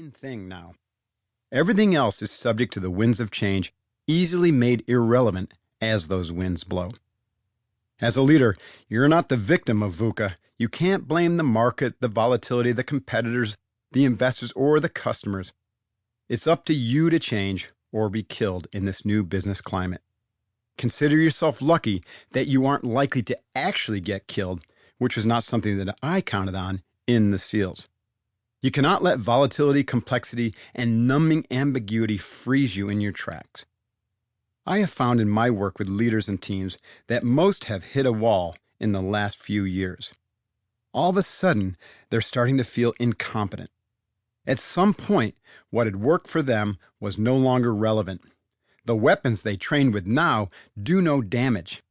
one thing now. Everything else is subject to the winds of change, easily made irrelevant as those winds blow. As a leader, you're not the victim of VUCA. You can't blame the market, the volatility, the competitors, the investors, or the customers. It's up to you to change or be killed in this new business climate. Consider yourself lucky that you aren't likely to actually get killed, which was not something that I counted on in the SEALs. You cannot let volatility, complexity, and numbing ambiguity freeze you in your tracks. I have found in my work with leaders and teams that most have hit a wall in the last few years. All of a sudden, they're starting to feel incompetent. At some point, what had worked for them was no longer relevant. The weapons they train with now do no damage.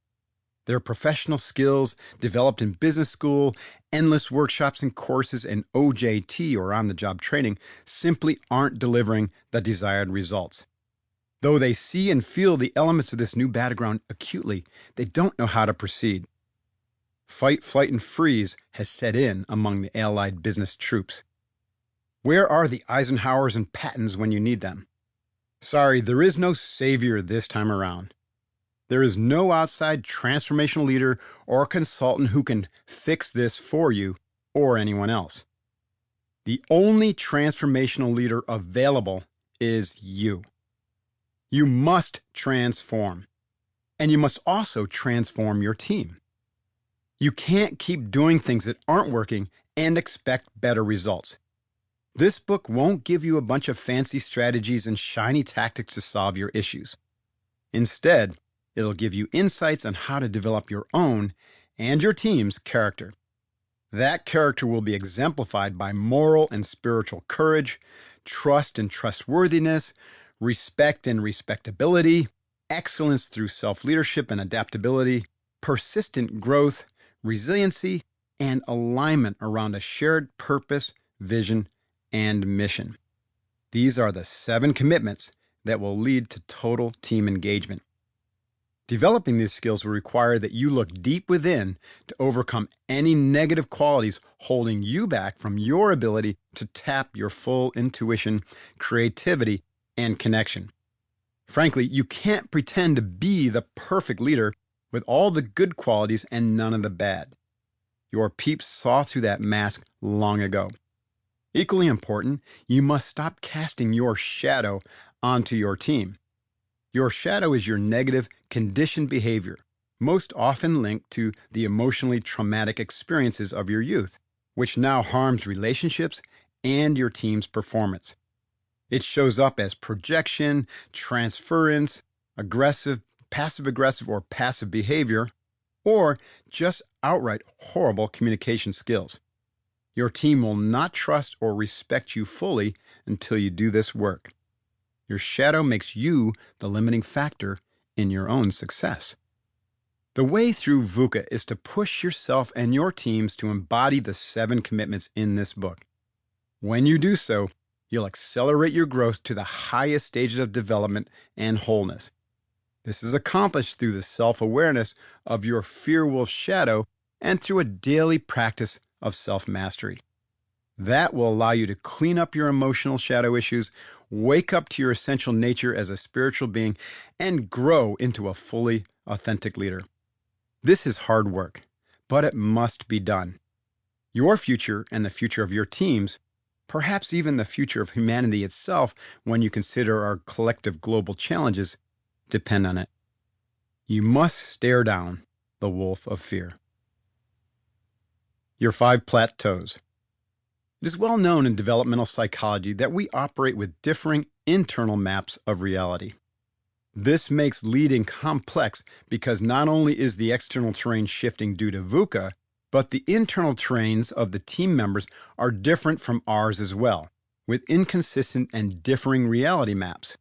Their professional skills, developed in business school, endless workshops and courses, and OJT or on-the-job training, simply aren't delivering the desired results. Though they see and feel the elements of this new battleground acutely, they don't know how to proceed. Fight, flight, and freeze has set in among the Allied business troops. Where are the Eisenhowers and Pattons when you need them? Sorry, there is no savior this time around. There is no outside transformational leader or consultant who can fix this for you or anyone else. The only transformational leader available is you. You must transform, and you must also transform your team. You can't keep doing things that aren't working and expect better results. This book won't give you a bunch of fancy strategies and shiny tactics to solve your issues. Instead, it'll give you insights on how to develop your own and your team's character. That character will be exemplified by moral and spiritual courage, trust and trustworthiness, respect and respectability, excellence through self-leadership and adaptability, persistent growth, resiliency, and alignment around a shared purpose, vision, and mission. These are the 7 commitments that will lead to total team engagement. Developing these skills will require that you look deep within to overcome any negative qualities holding you back from your ability to tap your full intuition, creativity, and connection. Frankly, you can't pretend to be the perfect leader with all the good qualities and none of the bad. Your peeps saw through that mask long ago. Equally important, you must stop casting your shadow onto your team. Your shadow is your negative, conditioned behavior, most often linked to the emotionally traumatic experiences of your youth, which now harms relationships and your team's performance. It shows up as projection, transference, aggressive, passive-aggressive, or passive behavior, or just outright horrible communication skills. Your team will not trust or respect you fully until you do this work. Your shadow makes you the limiting factor in your own success. The way through VUCA is to push yourself and your teams to embody the 7 commitments in this book. When you do so, you'll accelerate your growth to the highest stages of development and wholeness. This is accomplished through the self-awareness of your fear wolf shadow and through a daily practice of self-mastery. That will allow you to clean up your emotional shadow issues, wake up to your essential nature as a spiritual being, and grow into a fully authentic leader. This is hard work, but it must be done. Your future and the future of your teams, perhaps even the future of humanity itself when you consider our collective global challenges, depend on it. You must stare down the wolf of fear. Your 5 plateaus. It is well known in developmental psychology that we operate with differing internal maps of reality. This makes leading complex because not only is the external terrain shifting due to VUCA, but the internal terrains of the team members are different from ours as well, with inconsistent and differing reality maps.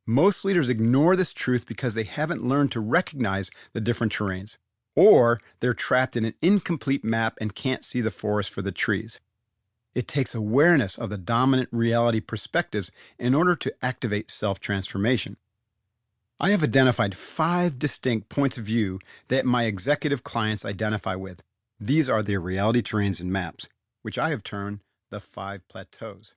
Most leaders ignore this truth because they haven't learned to recognize the different terrains, or they're trapped in an incomplete map and can't see the forest for the trees. It takes awareness of the dominant reality perspectives in order to activate self-transformation. I have identified 5 distinct points of view that my executive clients identify with. These are their reality terrains and maps, which I have termed the 5 plateaus.